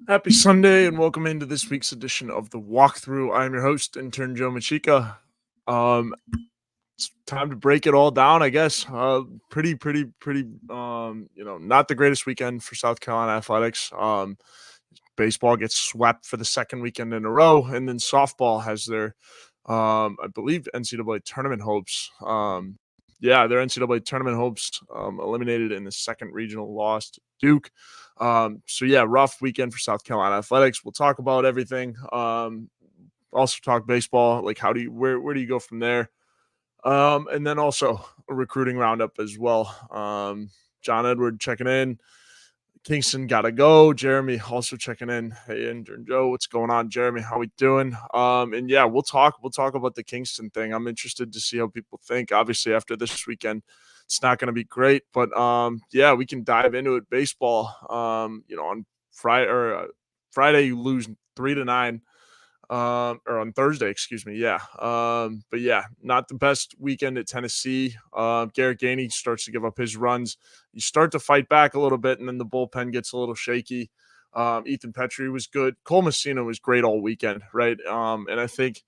Happy Sunday and welcome into this week's edition of the Walkthrough. I am your host, Intern Macheca. It's time to break it all down, I guess. Pretty. Not the greatest weekend for South Carolina athletics. Baseball gets swept for the second weekend in a row, and then softball has their, I believe, NCAA tournament hopes. Their NCAA tournament hopes eliminated in the second regional loss to Duke. Rough weekend for South Carolina athletics. We'll talk about everything. Also talk baseball. Like, where do you go from there? And then also a recruiting roundup as well. John Edward checking in. Kingston gotta go. Jeremy also checking in. Hey, Intern Joe, what's going on, Jeremy? How we doing? We'll talk about the Kingston thing. I'm interested to see how people think. Obviously, after this weekend, it's not going to be great, but we can dive into it. Baseball. On Friday you lose 3-9. Or on Thursday, excuse me. Not the best weekend at Tennessee. Garrett Gainey starts to give up his runs. You start to fight back a little bit, and then the bullpen gets a little shaky. Ethan Petrie was good. Cole Messina was great all weekend, right? And I think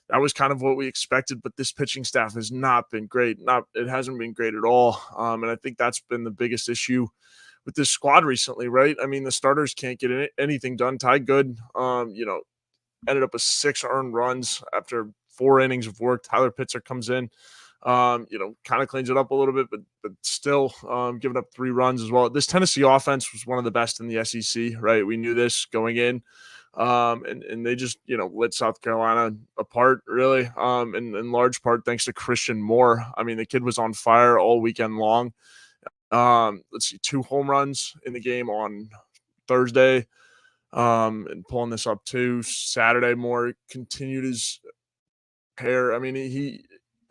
that was kind of what we expected, but this pitching staff has not been great. It hasn't been great at all. And I think that's been the biggest issue with this squad recently, right? I mean, the starters can't get anything done. Ty Good, ended up with 6 earned runs after 4 innings of work. Tyler Pitzer comes in, kind of cleans it up a little bit, but still giving up 3 runs as well. This Tennessee offense was one of the best in the SEC, right? We knew this going in. And they just, lit South Carolina apart, really, in large part thanks to Christian Moore. I mean, the kid was on fire all weekend long. 2 home runs in the game on Thursday. And pulling this up too, Saturday Moore continued his pair. I mean,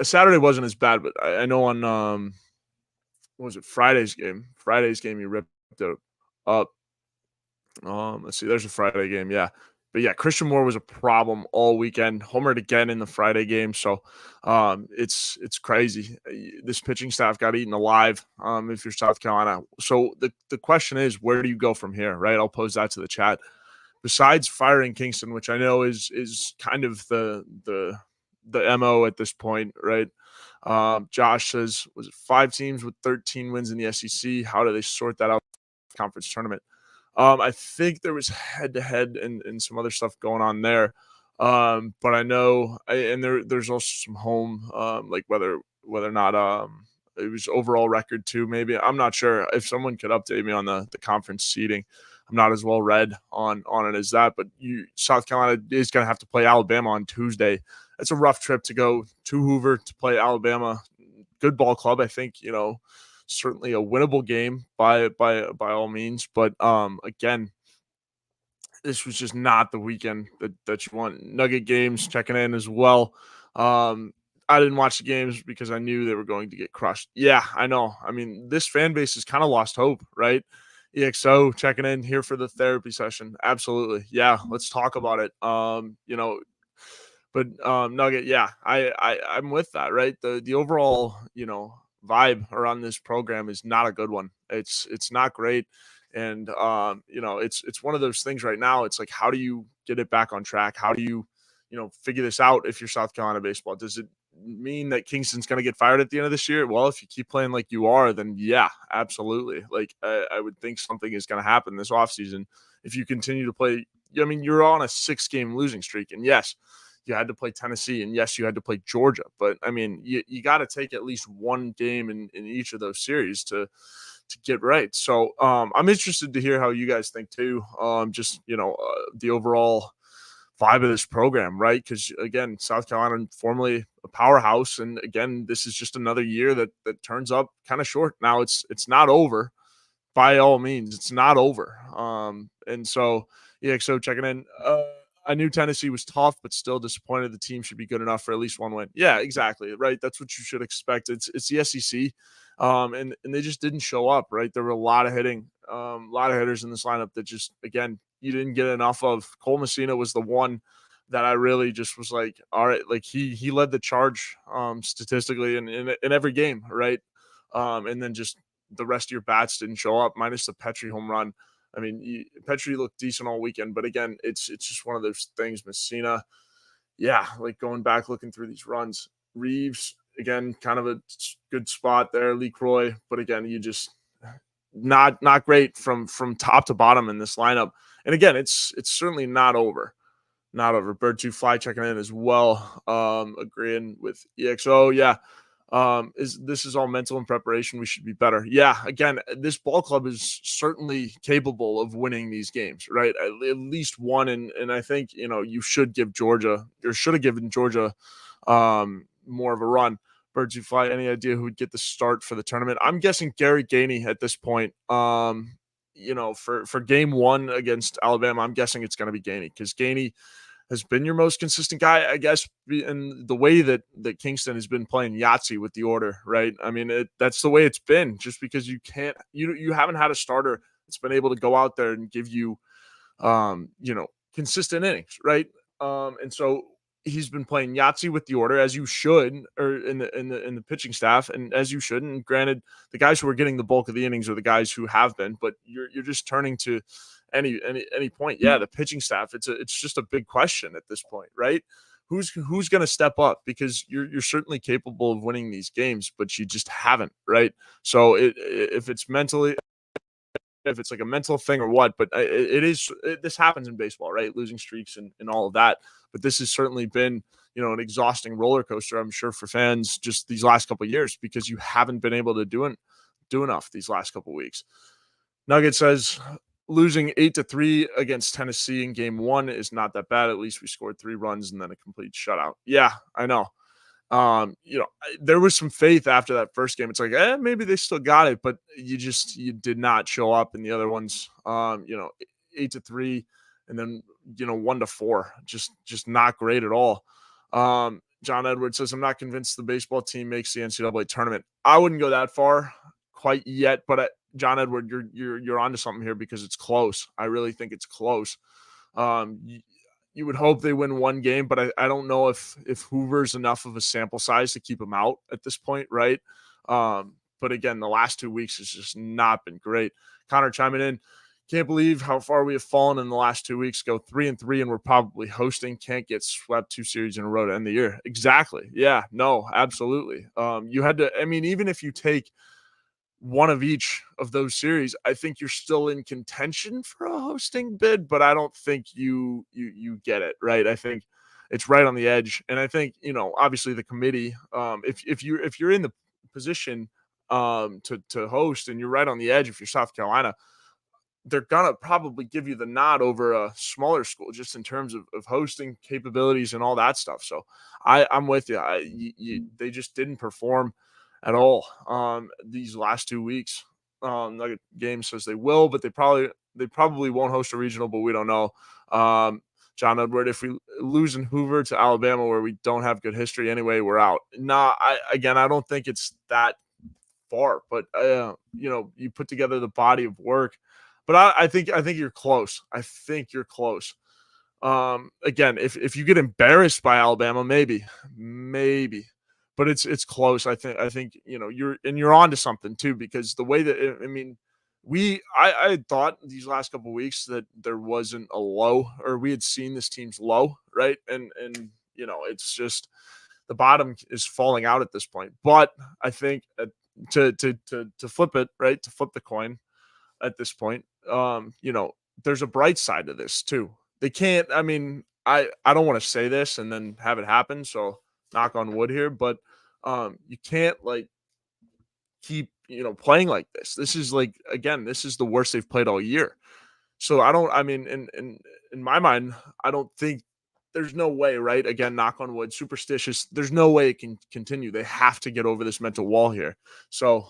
Saturday wasn't as bad, but I know on what was it, Friday's game he ripped it up. Let's see, there's a Friday game, yeah. But yeah, Christian Moore was a problem all weekend. Homered again in the Friday game. So it's crazy. This pitching staff got eaten alive if you're South Carolina. So the question is, where do you go from here, right? I'll pose that to the chat. Besides firing Kingston, which I know is kind of the MO at this point, right? Josh says, was it 5 teams with 13 wins in the SEC? How do they sort that out conference tournament? I think there was head-to-head and some other stuff going on there. But I know, there's also some home, like whether or not it was overall record too, maybe. I'm not sure. If someone could update me on the conference seeding. I'm not as well read on it as that, but South Carolina is going to have to play Alabama on Tuesday. That's a rough trip to go to Hoover to play Alabama. Good ball club, I think, certainly a winnable game by all means. But again, this was just not the weekend that you want. Nugget games checking in as well. I didn't watch the games because I knew they were going to get crushed. Yeah, I know. I mean, this fan base has kind of lost hope, right? EXO checking in here for the therapy session. Absolutely. Yeah, let's talk about it. Nugget, yeah, I'm with that, right? The overall, vibe around this program is not a good one. It's not great. And it's one of those things right now. It's like, how do you get it back on track? How do you, figure this out if you're South Carolina baseball? Does it mean that Kingston's going to get fired at the end of this year? Well, if you keep playing like you are, then yeah, absolutely. Like I would think something is going to happen this offseason if you continue to play. I mean, you're on a 6-game losing streak, and yes, you had to play Tennessee, and yes, you had to play Georgia. But I mean, you got to take at least one game in each of those series to get right. So I'm interested to hear how you guys think too. The overall vibe of this program, right? Because again, South Carolina formerly a powerhouse, and again, this is just another year that turns up kind of short. Now it's not over by all means. It's not over. So checking in. I knew Tennessee was tough, but still disappointed. The team should be good enough for at least one win. Yeah, exactly. Right. That's what you should expect. It's the SEC. And they just didn't show up, right? There were a lot of hitters in this lineup that just, again, you didn't get enough of. Cole Messina was the one that I really just was like, all right, like he led the charge statistically in every game, right? And then just the rest of your bats didn't show up, minus the Petrie home run. I mean, Petrie looked decent all weekend, but again, it's just one of those things. Messina, yeah, like going back looking through these runs, Reeves again, kind of a good spot there. Lee Croy, but again, you just not great from top to bottom in this lineup. And again, it's certainly not over. Not over. Bird 2 Fly checking in as well. Agreeing with EXO. Yeah. Is this is all mental and preparation? We should be better. Yeah. Again, this ball club is certainly capable of winning these games, right? At least one. And I think, you should give Georgia or should have given Georgia more of a run. Birds who fly. Any idea who would get the start for the tournament? I'm guessing Gary Gainey at this point. For game one against Alabama, I'm guessing it's going to be Gainey because Gainey has been your most consistent guy, I guess, in the way that Kingston has been playing Yahtzee with the order, right? I mean, that's the way it's been. Just because you haven't had a starter that's been able to go out there and give you, consistent innings, right? And so he's been playing Yahtzee with the order as you should, or in the pitching staff, and as you should. And granted, the guys who are getting the bulk of the innings are the guys who have been, but you're just turning to any point. Yeah, the pitching staff. It's just a big question at this point, right? Who's going to step up because you're certainly capable of winning these games, but you just haven't, right? So if it's mentally, if it's like a mental thing or what, but this happens in baseball, right? Losing streaks and all of that. But this has certainly been, an exhausting roller coaster, I'm sure, for fans just these last couple of years because you haven't been able to do enough these last couple of weeks. Nugget says losing 8-3 against Tennessee in game one is not that bad. At least we scored 3 runs and then a complete shutout. Yeah, I know. There was some faith after that first game. It's like, maybe they still got it, but you did not show up in the other ones. 8-3, and then 1-4, just not great at all. John Edwards says, I'm not convinced the baseball team makes the NCAA tournament. I wouldn't go that far quite yet, but John Edward, you're onto something here because it's close. I really think it's close. You would hope they win one game, but I don't know if Hoover's enough of a sample size to keep him out at this point, right? But again, the last 2 weeks has just not been great. Connor chiming in. Can't believe how far we have fallen in the last 2 weeks. Go 3-3, and we're probably hosting. Can't get swept 2 series in a row to end the year. Exactly. Yeah. No. Absolutely. You had to. I mean, even if you take one of each of those series, I think you're still in contention for a hosting bid, but I don't think you get it, right? I think it's right on the edge. And I think, obviously the committee, if you're in the position to host and you're right on the edge, if you're South Carolina, they're gonna probably give you the nod over a smaller school just in terms of hosting capabilities and all that stuff. So I'm with you. They just didn't perform at all these last 2 weeks. Nugget Game says they will, but they probably won't host a regional, but we don't know. John Edward, if we lose in Hoover to Alabama, where we don't have good history anyway, we're out. Nah, I don't think it's that far, but you put together the body of work. But I think you're close. I think you're close. Again, if you get embarrassed by Alabama, maybe, but it's close. I think you're on to something too, because the way that I mean, I had thought these last couple of weeks that there wasn't a low, or we had seen this team's low, right? And it's just the bottom is falling out at this point. But I think to flip it, right, to flip the coin at this point, there's a bright side to this too. They can't. I mean, I don't want to say this and then have it happen. So knock on wood here, but you can't keep playing like this. This is again, this is the worst they've played all year. So I don't. I mean, in my mind, I don't think there's no way. Right? Again, knock on wood. Superstitious. There's no way it can continue. They have to get over this mental wall here. So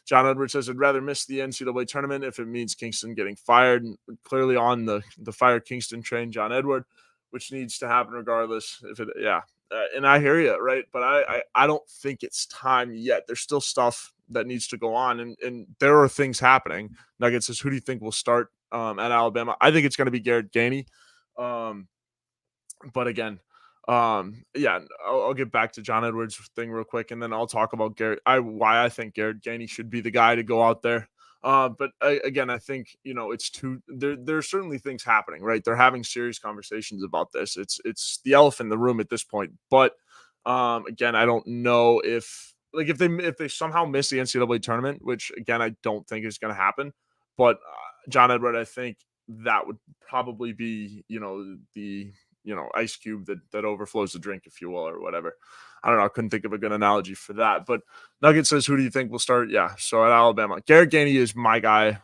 John Edwards says, I'd rather miss the NCAA tournament if it means Kingston getting fired. And clearly on the fire Kingston train, John Edward, which needs to happen regardless. And I hear you, right? But I don't think it's time yet. There's still stuff that needs to go on, and there are things happening. Nugget says, who do you think will start at Alabama? I think it's going to be Garrett Gainey. But again, I'll get back to John Edwards thing real quick, and then I'll talk about why I think Garrett Gainey should be the guy to go out there. But again, I think it's too there. Are certainly things happening, right? They're having serious conversations about this. It's the elephant in the room at this point. But again, I don't know if they somehow miss the NCAA tournament, which again I don't think is going to happen. But John Edward, I think that would probably be the ice cube that overflows the drink, if you will, or whatever. I don't know. I couldn't think of a good analogy for that. But Nugget says, "Who do you think will start?" Yeah, so at Alabama, Garrett Gainey is my guy.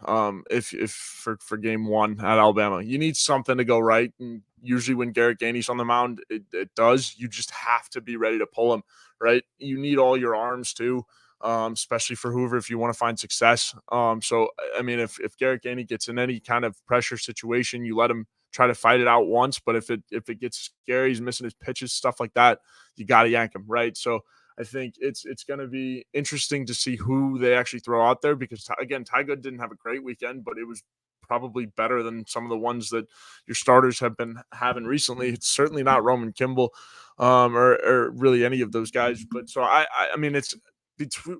If for game one at Alabama, you need something to go right, and usually when Garrett Gainey's on the mound, it does. You just have to be ready to pull him, right? You need all your arms too, especially for Hoover if you want to find success. So I mean, if Garrett Gainey gets in any kind of pressure situation, you let him try to fight it out once. But if it gets scary, he's missing his pitches, stuff like that, you got to yank him, right? So I think it's going to be interesting to see who they actually throw out there because again, Ty Good didn't have a great weekend, but it was probably better than some of the ones that your starters have been having recently. It's certainly not Roman Kimball, or really any of those guys. But so I mean,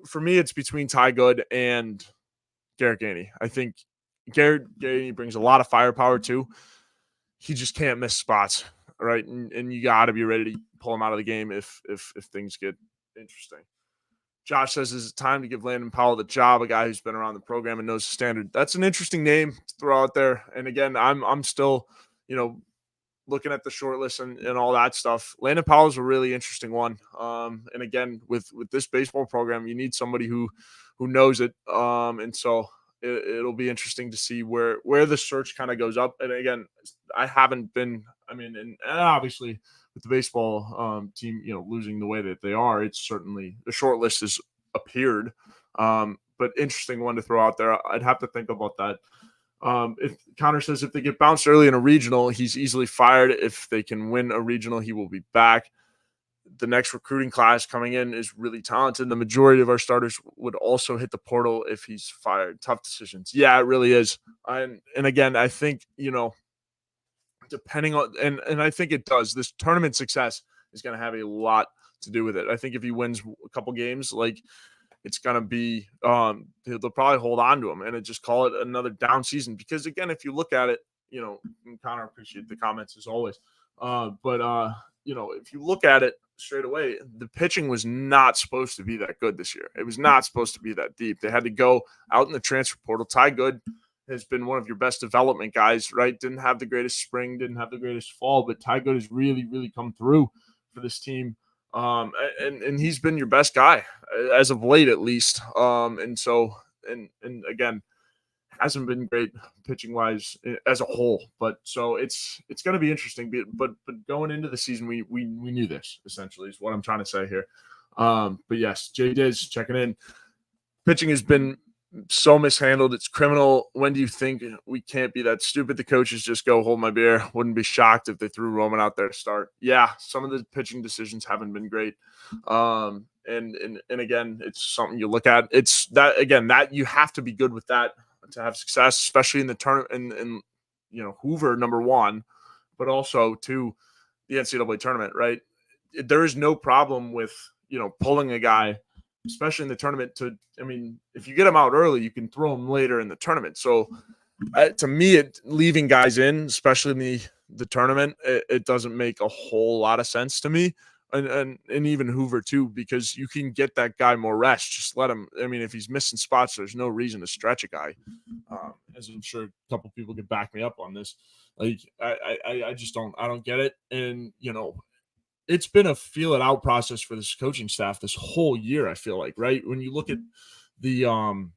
for me, it's between Ty Good and Garrett Gainey. I think Garrett Gainey brings a lot of firepower too. He just can't miss spots, right? And you got to be ready to pull him out of the game if things get interesting. Josh says, "Is it time to give Landon Powell the job? A guy who's been around the program and knows the standard." That's an interesting name to throw out there. And again, I'm still, looking at the short list and all that stuff. Landon Powell is a really interesting one. And again, with this baseball program, you need somebody who knows it. And so it'll be interesting to see where the search kind of goes up. And again, I haven't been. I mean, and obviously with the baseball team, losing the way that they are, it's certainly the short list has appeared. But interesting one to throw out there. I'd have to think about that. If Connor says if they get bounced early in a regional, he's easily fired. If they can win a regional, he will be back. The next recruiting class coming in is really talented. The majority of our starters would also hit the portal if he's fired. Tough decisions. Yeah, it really is. And again, I think, depending on, and I think it does, this tournament success is going to have a lot to do with it. I think if he wins a couple games, like it's going to be, they'll probably hold on to him and just call it another down season. Because again, if you look at it, and Connor, appreciate the comments as always. But if you look at it straight away, the pitching was not supposed to be that good this year. It was not supposed to be that deep. They had to go out in the transfer portal. Ty Good has been one of your best development guys, right? Didn't have the greatest spring, didn't have the greatest fall, but Ty Good has really, really come through for this team. And he's been your best guy as of late, at least. And so, and again, hasn't been great pitching wise as a whole, but so it's going to be interesting. But going into the season, we knew this essentially is what I'm trying to say here. But yes, Jay Diz checking in. Pitching has been so mishandled. It's criminal. When do you think we can't be that stupid? The coaches just go hold my beer. Wouldn't be shocked if they threw Roman out there to start. Yeah, some of the pitching decisions haven't been great. And again, it's something you look at. It's that again that you have to be good with that to have success, especially in the tournament and Hoover number one, but also to the NCAA tournament, right? There is no problem with pulling a guy, especially in the tournament. If you get him out early, you can throw him later in the tournament. So to me, leaving guys in, especially in the tournament, it doesn't make a whole lot of sense to me. And even Hoover too, because you can get that guy more rest. Just let him. I mean, if he's missing spots, there's no reason to stretch a guy. As I'm sure a couple people can back me up on this. Like I just don't get it. And it's been a feel it out process for this coaching staff this whole year. I feel like, right? When you look at the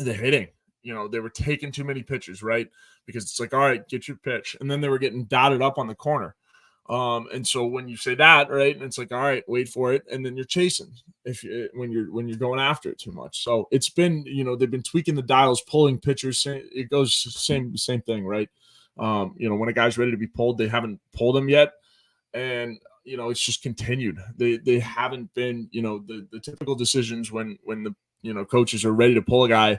hitting, they were taking too many pitches, right? Because it's like, all right, get your pitch. And then they were getting dotted up on the corner. And so when you say that, right, and it's like, all right, wait for it, and then you're chasing when you're going after it too much. So it's been, they've been tweaking the dials, pulling pitchers. It goes same thing, right? When a guy's ready to be pulled, they haven't pulled him yet, and it's just continued. They haven't been, the typical decisions when the coaches are ready to pull a guy.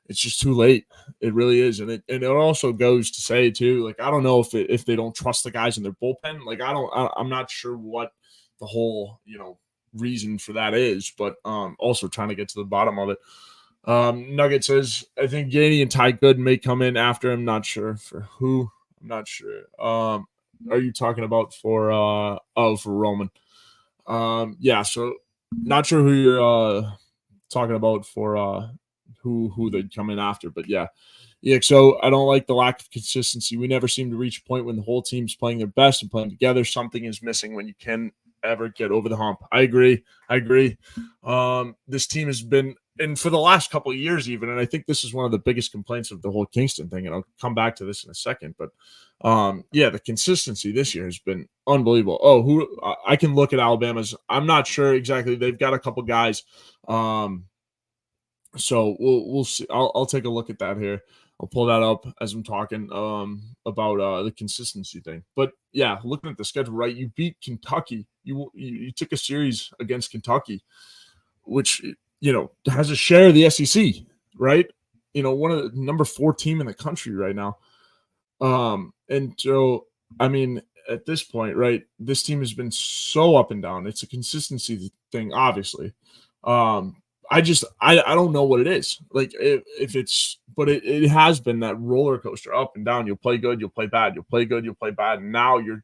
It's just too late. It really is. And it also goes to say too, like, I don't know if they don't trust the guys in their bullpen. Like, I'm not sure what the whole, reason for that is, but also trying to get to the bottom of it. Nugget says, I think Gainey and Ty Good may come in after him. Not sure for who. I'm not sure. Are you talking about for for Roman? Yeah, so not sure who you're talking about for who they'd come in after, but yeah. EXO, I don't like the lack of consistency. We never seem to reach a point when the whole team's playing their best and playing together. Something is missing when you can ever get over the hump. I agree. I agree. This team has been, and for the last couple of years even, and I think this is one of the biggest complaints of the whole Kingston thing, and I'll come back to this in a second, but yeah, the consistency this year has been unbelievable. Oh, who I can look at Alabama's. I'm not sure exactly. They've got a couple guys. So we'll see. I'll take a look at that here. I'll pull that up as I'm talking about the consistency thing. But yeah, looking at the schedule, right? You beat Kentucky. You took a series against Kentucky, which has a share of the SEC, right? One of the number 4 team in the country right now. And so I mean, at this point, right, this team has been so up and down. It's a consistency thing, obviously. Um, I don't know what it is. Like if it's, but it has been that roller coaster up and down. You'll play good, you'll play bad, you'll play good, you'll play bad. And now you're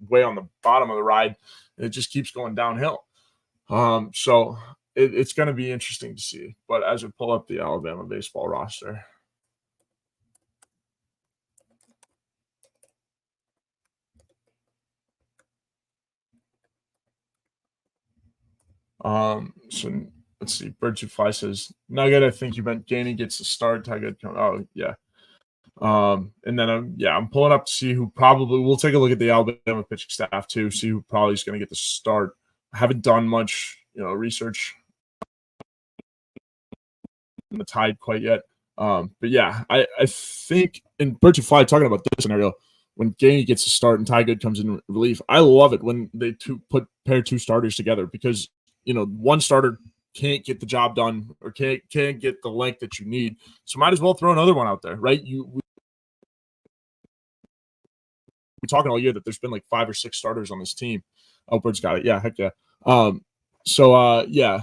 way on the bottom of the ride, and it just keeps going downhill. So it's going to be interesting to see. But as we pull up the Alabama baseball roster, so let's see. Bird Two Fly says Nugget. I think you meant Gainey gets the start. Good. Oh yeah. And then I'm pulling up to see who probably. We'll take a look at the Alabama pitching staff too. See who probably is going to get the start. I haven't done much, research on the Tide quite yet. But yeah, I think in Bird Two Fly talking about this scenario when Gainey gets a start and Ty Good comes in relief. I love it when they pair 2 starters together because one starter can't get the job done or can't get the length that you need. So might as well throw another one out there, right? We're talking all year that there's been like 5 or 6 starters on this team. Oh, Bird's got it. Yeah, heck yeah. So yeah,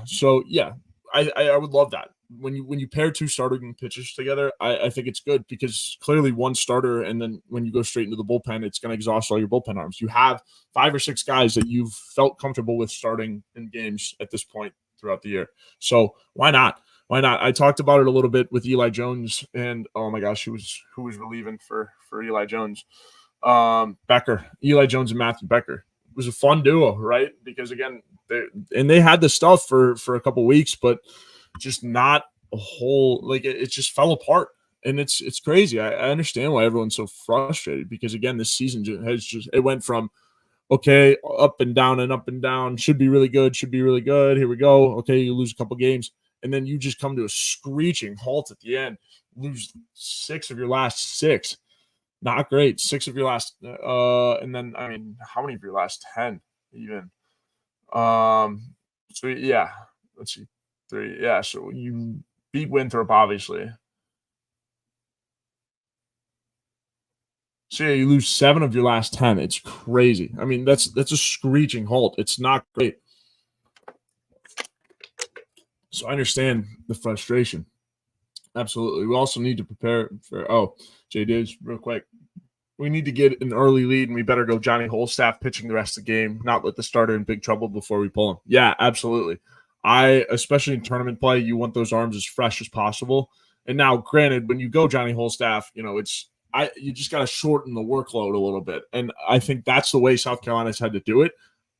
I would love that. When you pair 2 starting pitchers together, I think it's good because clearly one starter, and then when you go straight into the bullpen, it's going to exhaust all your bullpen arms. You have 5 or 6 guys that you've felt comfortable with starting in games at this point throughout the year. So why not? Why not? I talked about it a little bit with Eli Jones, and oh my gosh, who was relieving for Eli Jones? Becker, Eli Jones, and Matthew Becker. It was a fun duo, right? Because again, they had the stuff for a couple weeks, but just not a whole, like it just fell apart. And it's crazy. I understand why everyone's so frustrated because again, this season it went from okay, up and down and up and down, should be really good, here we go. Okay, you lose a couple games, and then you just come to a screeching halt at the end, lose 6 of your last 6. Not great. 6 of your last and then I mean, how many of your last 10 even? So yeah, let's see. 3. Yeah, so you beat Winthrop, obviously. So yeah, you lose 7 of your last 10. It's crazy. I mean, that's a screeching halt. It's not great. So I understand the frustration. Absolutely. We also need to prepare for Jay Diz, real quick. We need to get an early lead, and we better go Johnny Holstaff pitching the rest of the game, not let the starter in big trouble before we pull him. Yeah, absolutely. Especially in tournament play, you want those arms as fresh as possible. And now, granted, when you go Johnny Holstaff, you just got to shorten the workload a little bit. And I think that's the way South Carolina's had to do it.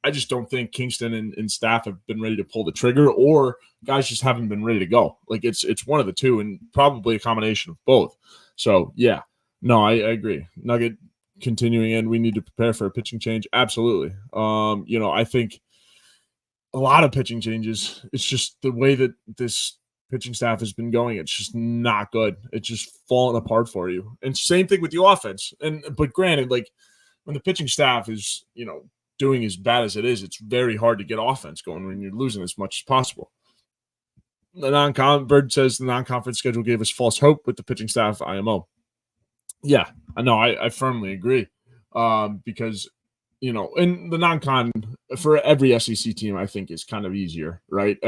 I just don't think Kingston and staff have been ready to pull the trigger, or guys just haven't been ready to go. Like it's one of the two, and probably a combination of both. So yeah, no, I agree. Nugget continuing in, we need to prepare for a pitching change. Absolutely. I think a lot of pitching changes. It's just the way that this pitching staff has been going. It's just not good. It's just falling apart for you. And same thing with the offense. But granted, like when the pitching staff is, doing as bad as it is, it's very hard to get offense going when you're losing as much as possible. Bird says the non-conference schedule gave us false hope with the pitching staff IMO. Yeah, I know. I firmly agree. Because, in the non-con for every SEC team, I think is kind of easier, right?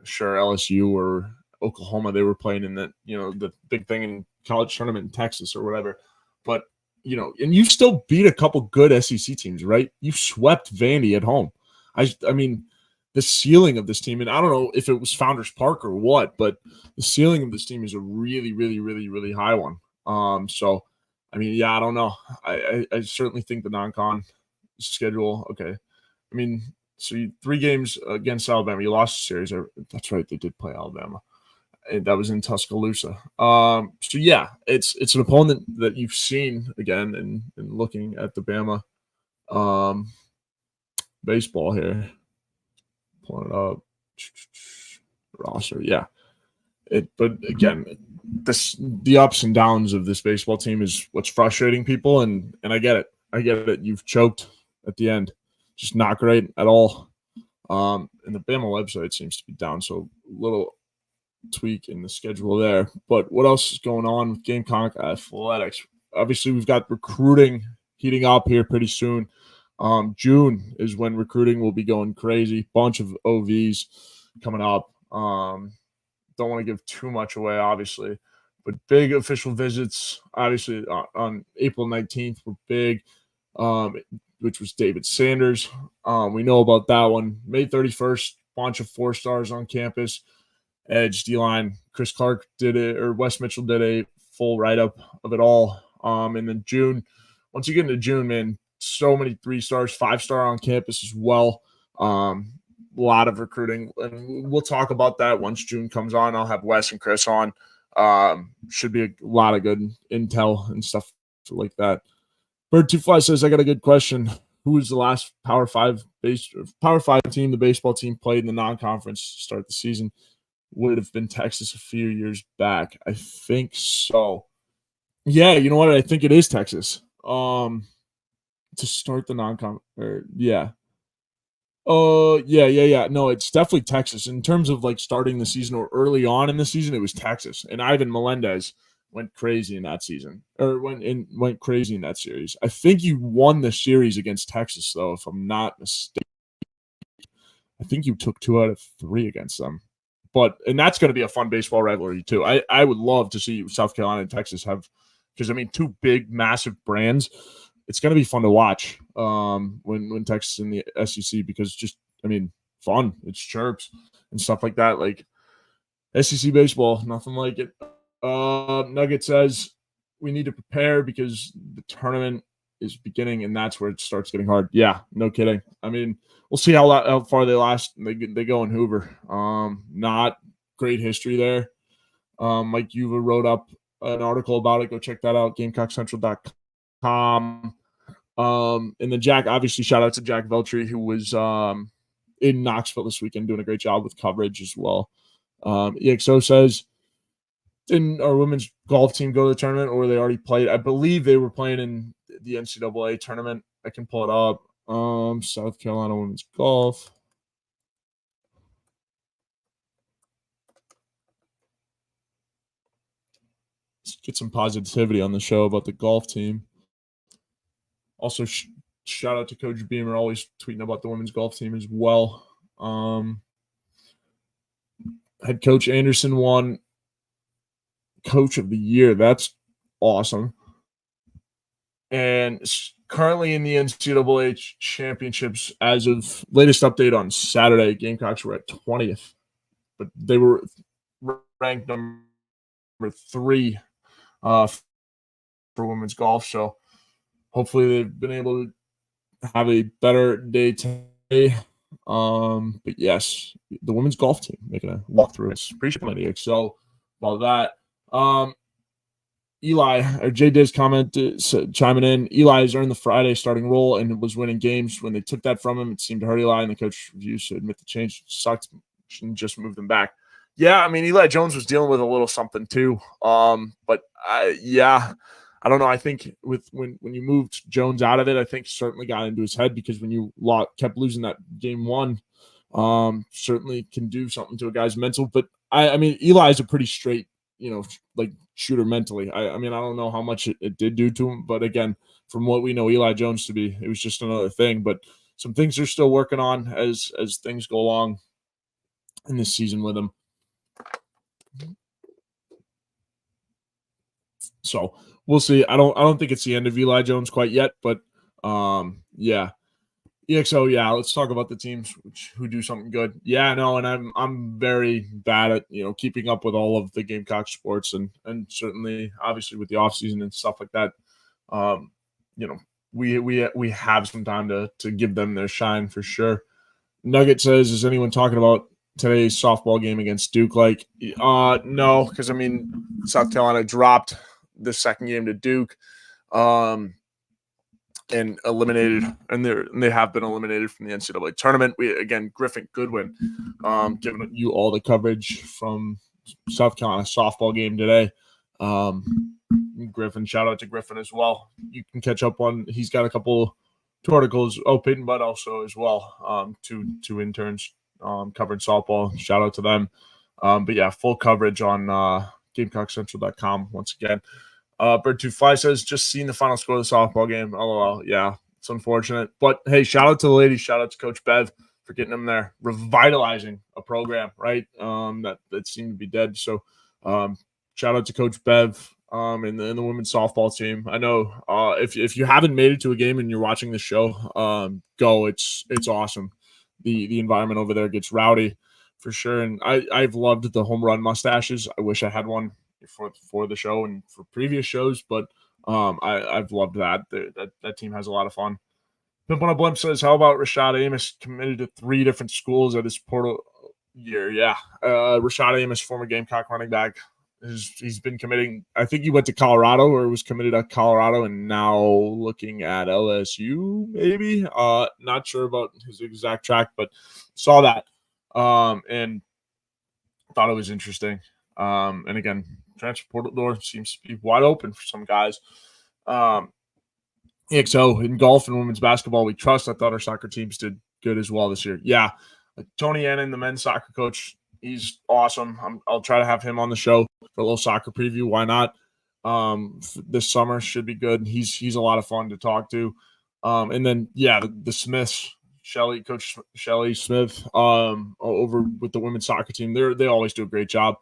Sure, LSU or Oklahoma. They were playing in that, the big thing in college tournament in Texas or whatever. But, and you still beat a couple good SEC teams, right? You swept Vandy at home. I mean, the ceiling of this team, and I don't know if it was Founders Park or what, but the ceiling of this team is a really, really, really, really high one. So, I mean, yeah, I don't know. I certainly think the non-con schedule, okay. I mean, so 3 games against Alabama. You lost the series. That's right. They did play Alabama. And that was in Tuscaloosa. So yeah, it's an opponent that you've seen again, and looking at the Bama baseball here, pulling it up, roster. Yeah, but again, the ups and downs of this baseball team is what's frustrating people, and I get it. I get it. You've choked at the end, just not great at all. And the Bama website seems to be down, so a little tweak in the schedule there. But what else is going on with Gamecock athletics? Obviously, we've got recruiting heating up here pretty soon. June is when recruiting will be going crazy. Bunch of OVs coming up. Don't want to give too much away, obviously, but big official visits, obviously, on April 19th were big, which was David Sanders. We know about that one. May 31st, bunch of 4-stars on campus. Edge, D-line, Chris Clark did it, or Wes Mitchell did a full write-up of it all. And then June, once you get into June, man, so many 3-stars, 5-star on campus as well. A lot of recruiting, and we'll talk about that once June comes on. I'll have Wes and Chris on. Should be a lot of good intel and stuff like that. Bird2Fly says, I got a good question. Who was the last Power 5 team, the baseball team, played in the non-conference to start the season? Would it have been Texas a few years back? I think so. Yeah, you know what? I think it is Texas. To start the non-con, yeah. Yeah. No, it's definitely Texas. In terms of like starting the season or early on in the season, it was Texas. And Ivan Melendez went crazy in that season, or went crazy in that series. I think you won the series against Texas, though, if I'm not mistaken. I think you took 2 out of 3 against them. And that's going to be a fun baseball rivalry too. I would love to see South Carolina and Texas have, because I mean, 2 big, massive brands. It's going to be fun to watch when Texas in the SEC, because fun. It's chirps and stuff like that. Like SEC baseball, nothing like it. Nugget says we need to prepare because the tournament is beginning, and that's where it starts getting hard. Yeah, no kidding. I mean, we'll see how far they last. They go in Hoover. Not great history there. Mike Yuva wrote up an article about it. Go check that out, GamecockCentral.com. And then Jack, obviously, shout out to Jack Veltri, who was in Knoxville this weekend doing a great job with coverage as well. EXO says, didn't our women's golf team go to the tournament, or they already played? I believe they were playing in the NCAA tournament. I can pull it up. South Carolina women's golf. Let's get some positivity on the show about the golf team. Also, shout out to Coach Beamer, always tweeting about the women's golf team as well. Head coach Anderson won Coach of the Year. That's awesome. And currently in the NCAA championships, as of latest update on Saturday, Gamecocks were at 20th, but they were ranked number 3 for women's golf. So hopefully they've been able to have a better day today. But yes, the women's golf team making a walkthrough. It's appreciated. So about that. Eli, or Jay Diz comment chiming in. Eli has earned the Friday starting role and was winning games. When they took that from him, it seemed to hurt Eli, and the coach refused to admit the change sucked and just moved him back. Yeah, I mean, Eli Jones was dealing with a little something too. But I don't know. I think when you moved Jones out of it, I think certainly got into his head, because when you kept losing that game 1, certainly can do something to a guy's mental. But I mean, Eli's a pretty straight, like shooter mentally. I mean, I don't know how much it did do to him, but again, from what we know Eli Jones to be, it was just another thing. But some things they're still working on as things go along in this season with him. So we'll see. I don't think it's the end of Eli Jones quite yet, but yeah. EXO, yeah, let's talk about the teams who do something good. Yeah, no, and I'm very bad at keeping up with all of the Gamecock sports and certainly obviously with the offseason and stuff like that. Um, you know, we have some time to give them their shine for sure. Nugget says, is anyone talking about today's softball game against Duke? No, because I mean South Carolina dropped the second game to Duke. And eliminated, and they have been eliminated from the NCAA tournament. Griffin Goodwin, giving you all the coverage from South Carolina softball game today. Griffin, shout out to Griffin as well. You can catch up on. He's got two articles. Oh, Peyton Budd also as well. Two interns covering softball. Shout out to them. But yeah, full coverage on GamecockCentral.com once again. Bird25 says, just seen the final score of the softball game. LOL. Yeah, it's unfortunate. But hey, shout out to the ladies. Shout out to Coach Bev for getting them there, revitalizing a program, right? That seemed to be dead. So shout out to Coach Bev and the women's softball team. I know if you haven't made it to a game and you're watching the show, go. It's awesome. The environment over there gets rowdy for sure. And I've loved the home run mustaches. I wish I had one for the show and for previous shows, but I've loved that. That team has a lot of fun. Pimp on a Blimp says, how about Rashad Amos committed to 3 different schools at his portal year? Yeah. Rashad Amos, former Gamecock running back, he's been committing. I think he went to Colorado or was committed at Colorado and now looking at LSU, maybe. Not sure about his exact track, but saw that and thought it was interesting. And again, transfer portal door seems to be wide open for some guys. EXO in golf and women's basketball, we trust. I thought our soccer teams did good as well this year. Yeah, Tony Annan, the men's soccer coach, he's awesome. I'll try to have him on the show for a little soccer preview. Why not? This summer should be good. He's a lot of fun to talk to. And then yeah, the Smiths, Coach Shelly Smith, over with the women's soccer team. They always do a great job.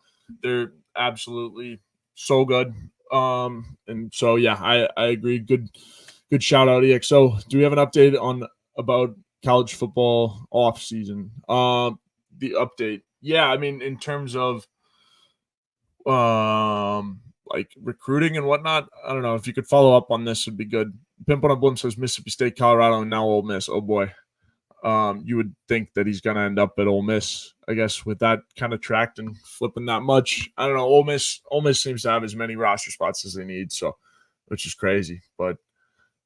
They're absolutely so good. And so yeah, I agree. Good shout out, EXO. Do we have an update about college football off season? The update. Yeah, I mean, in terms of like recruiting and whatnot, I don't know if you could follow up on this would be good. Pimp on a Blimp says Mississippi State, Colorado, and now Ole Miss. Oh boy. You would think that he's going to end up at Ole Miss, I guess, with that kind of tracked and flipping that much. I don't know. Ole Miss seems to have as many roster spots as they need, so which is crazy. But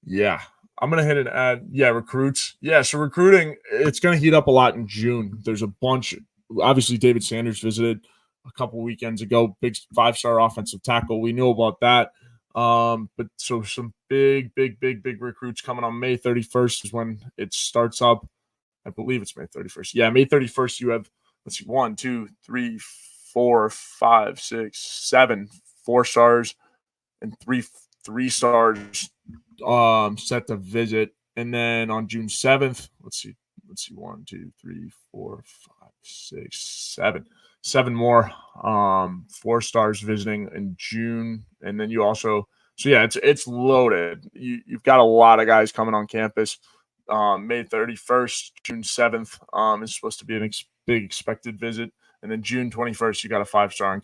yeah, I'm going to hit an ad. Yeah, recruits. Yeah, so recruiting, it's going to heat up a lot in June. There's a bunch. Obviously, David Sanders visited a couple weekends ago, big 5-star offensive tackle. We knew about that. But so some big recruits coming on May 31st is when it starts up. I believe it's May 31st. Yeah, May 31st, you have, let's see, 1, 2, 3, 4, 5, 6, 7 4-stars and three stars set to visit. And then on June 7th, let's see, 1, 2, 3, 4, 5, 6, 7. 7 more 4-stars visiting in June. And then you also, so yeah, it's loaded. You've got a lot of guys coming on campus. May 31st, June 7th is supposed to be a big expected visit. And then June 21st, you got a 5-star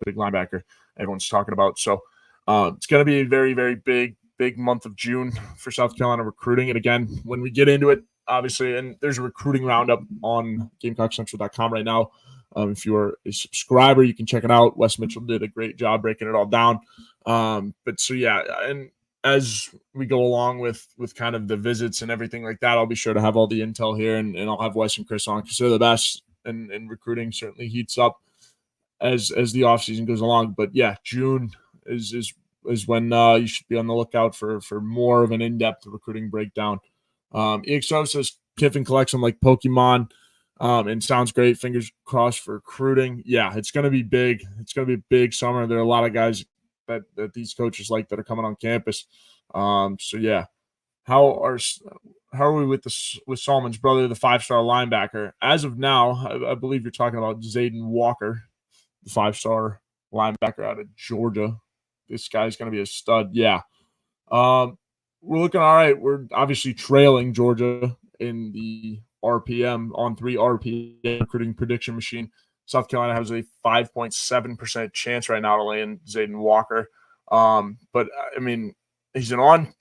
big linebacker everyone's talking about. So it's going to be a very, very big month of June for South Carolina recruiting. And again, when we get into it, obviously, and there's a recruiting roundup on GamecockCentral.com right now. If you are a subscriber, you can check it out. Wes Mitchell did a great job breaking it all down. But so, yeah, and as we go along with kind of the visits and everything like that, I'll be sure to have all the intel here, and I'll have Wes and Chris on because they're the best, and recruiting certainly heats up as the offseason goes along. But yeah, June is when you should be on the lookout for more of an in-depth recruiting breakdown. EXO says Kiffin collects them like Pokemon, and sounds great. Fingers crossed for recruiting. Yeah, it's going to be big. It's going to be a big summer. There are a lot of guys that these coaches like that are coming on campus. So yeah, how are we with Solomon's brother, the 5-star linebacker? As of now, I believe you're talking about Zayden Walker. 5-star linebacker out of Georgia. This guy's going to be a stud. Yeah. Um, we're looking all right. We're obviously trailing Georgia in the RPM on 3 RPM recruiting prediction machine. South Carolina has a 5.7% chance right now to land Zayden Walker. But I mean, he's an on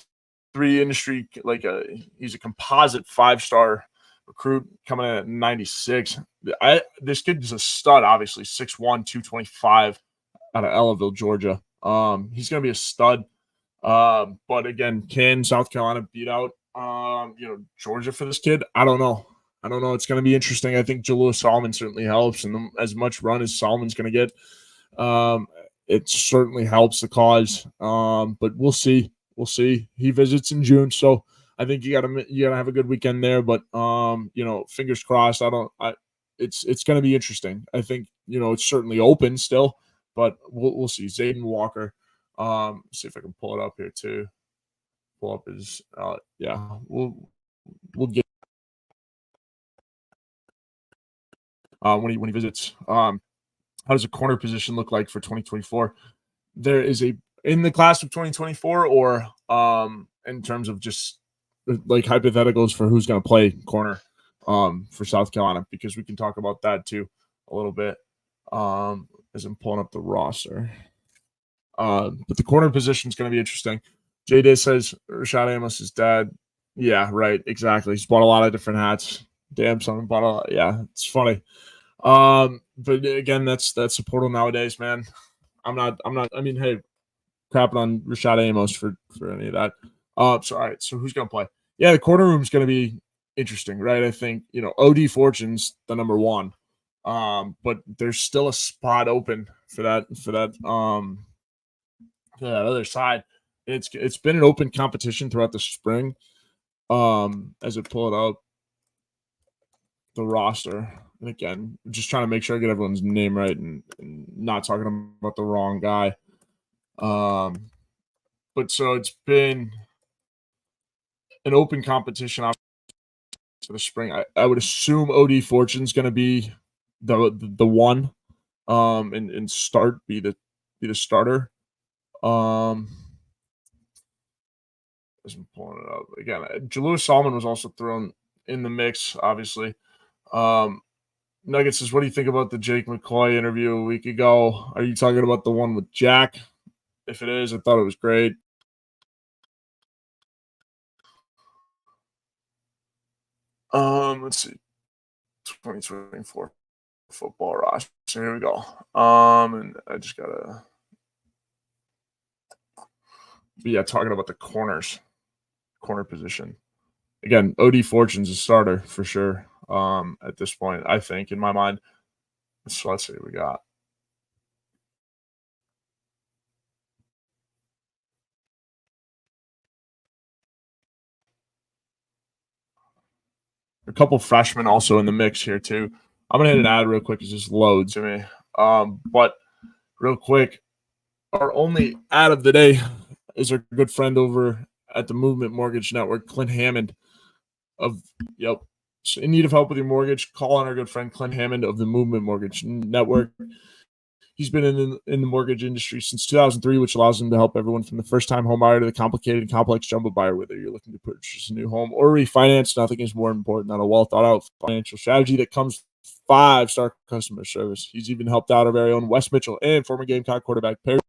3 industry, he's a composite 5-star recruit coming in at 96. This kid is a stud, obviously 6'1", 225 out of Ellaville, Georgia. He's going to be a stud. But again, can South Carolina beat out Georgia for this kid? I don't know. It's going to be interesting. I think Jaleel Solomon certainly helps, and as much run as Solomon's going to get, it certainly helps the cause. But we'll see. He visits in June, so I think you gotta have a good weekend there. But fingers crossed. It's going to be interesting. I think it's certainly open still, but we'll see. Zayden Walker. See if I can pull it up here too. Pull up his we'll get when he visits. How does a corner position look like for 2024? There is in the class of 2024, or in terms of just like hypotheticals for who's going to play corner for South Carolina, because we can talk about that too a little bit as I'm pulling up the roster. But the corner position is going to be interesting. J-Day says Rashad Amos' dad. Yeah, right. Exactly. He's bought a lot of different hats. Damn, someone bought a lot. Yeah, it's funny. But again, that's the portal nowadays, man. I'm not. I mean, hey, crapping on Rashad Amos for any of that. So all right. So who's going to play? Yeah, the corner room is going to be interesting, right? I think OD Fortune's the number one. But there's still a spot open for that other side. It's been an open competition throughout the spring. As I pull it up, the roster, and again, just trying to make sure I get everyone's name right and not talking about the wrong guy. But so it's been an open competition for the spring. I would assume OD Fortune's going to be the one, and be the starter. As I'm pulling it up again, Jaleel Solomon was also thrown in the mix, obviously. Nuggets says, what do you think about the Jake McCoy interview a week ago? Are you talking about the one with Jack? If it is, I thought it was great. Let's see, 2024 football roster. Here we go. And I just gotta, talking about the corner position. Again, OD Fortune's a starter for sure. At this point, I think in my mind. So let's see what we got. A couple freshmen also in the mix here too. I'm gonna hit an ad real quick as this loads to me. But real quick, our only ad of the day is our good friend over at the Movement Mortgage Network, Clint Hammond. So in need of help with your mortgage, call on our good friend Clint Hammond of the Movement Mortgage Network. He's been in the mortgage industry since 2003, which allows him to help everyone from the first-time home buyer to the complicated and complex jumbo buyer. Whether you're looking to purchase a new home or refinance, nothing is more important than a well-thought-out financial strategy that comes with 5-star customer service. He's even helped out our very own Wes Mitchell and former Gamecock quarterback Perry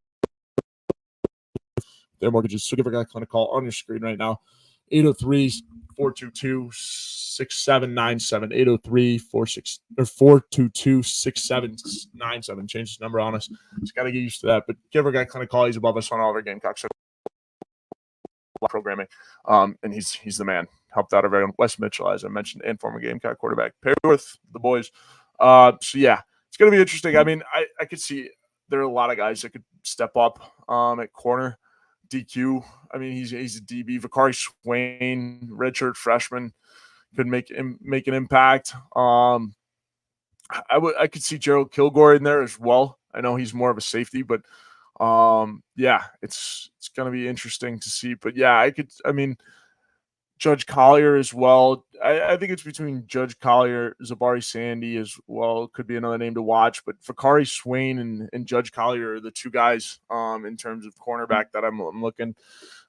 their mortgages. So give our guy Clint a call on your screen right now. 803-422-6797. 803-422-6797. Change his number on us. Just got to get used to that. But give our guy Clint a call. He's above us on all of our Gamecocks programming. And he's the man. Helped out our very own Wes Mitchell, as I mentioned, and former Gamecock quarterback Perry with the boys. So yeah, it's going to be interesting. I mean, I could see there are a lot of guys that could step up at corner. DQ, I mean, he's a DB. Vakari Swain, redshirt freshman, could make an impact. I could see Gerald Kilgore in there as well. I know he's more of a safety, but it's going to be interesting to see. But yeah, Judge Collier as well. I think it's between Judge Collier, Zabari Sandy as well. Could be another name to watch, but Fakari Swain and Judge Collier are the two guys in terms of cornerback that I'm looking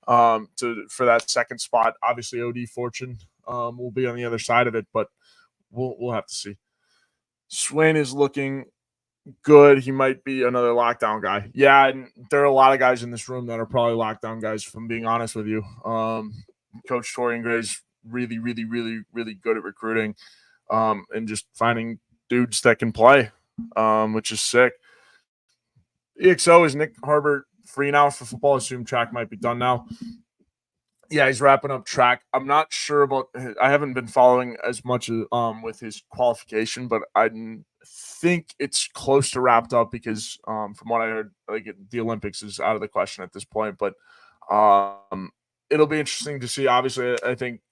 to for that second spot. Obviously, OD Fortune will be on the other side of it, but we'll have to see. Swain is looking good. He might be another lockdown guy. Yeah, and there are a lot of guys in this room that are probably lockdown guys, if I'm being honest with you. Coach Torian Gray's really, really, really, really good at recruiting and just finding dudes that can play, which is sick. EXO, is Nick Harbert free now for football? I assume track might be done now. Yeah, he's wrapping up track. I'm not sure about. I haven't been following as much with his qualification, but I think it's close to wrapped up because from what I heard, like the Olympics is out of the question at this point. But it'll be interesting to see. Obviously, I think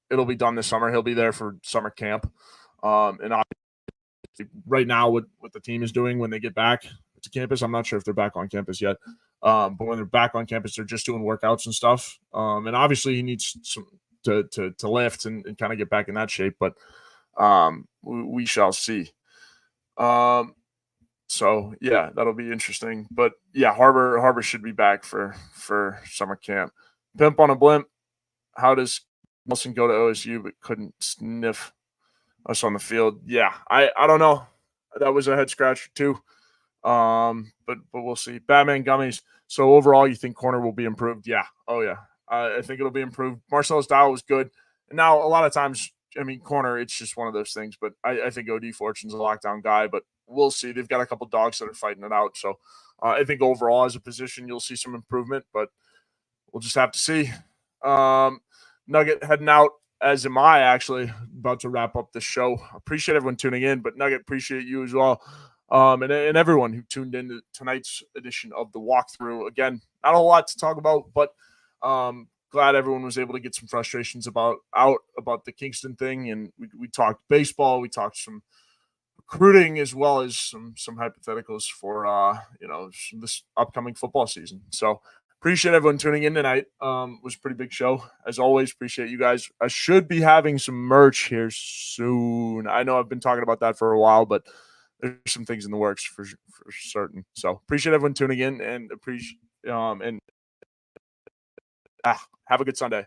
it'll be done this summer. He'll be there for summer camp, and right now what the team is doing when they get back to campus. I'm not sure if they're back on campus yet, but when they're back on campus, they're just doing workouts and stuff. And obviously, he needs some to lift and kind of get back in that shape. But we shall see. So yeah, that'll be interesting. But yeah, Harbor should be back for summer camp. Pimp on a blimp. How does Wilson go to OSU but couldn't sniff us on the field? Yeah, I don't know. That was a head scratcher too. But we'll see. Batman gummies. So overall, you think corner will be improved? Yeah. Oh yeah. I think it'll be improved. Marcellus Dial was good. And now a lot of times, I mean, corner, it's just one of those things. But I think OD Fortune's a lockdown guy. But we'll see. They've got a couple dogs that are fighting it out. So I think overall, as a position, you'll see some improvement. But we'll just have to see. Nugget heading out, as am I, actually, about to wrap up the show. Appreciate everyone tuning in, but Nugget, appreciate you as well. And everyone who tuned in to tonight's edition of the walkthrough. Again, not a lot to talk about, but glad everyone was able to get some frustrations about the Kingston thing. And we talked baseball, we talked some recruiting, as well as some hypotheticals for this upcoming football season. So appreciate everyone tuning in tonight. Was a pretty big show as always. Appreciate you guys. I should be having some merch here soon. I know I've been talking about that for a while, but there's some things in the works for certain. So appreciate everyone tuning in and appreciate have a good Sunday.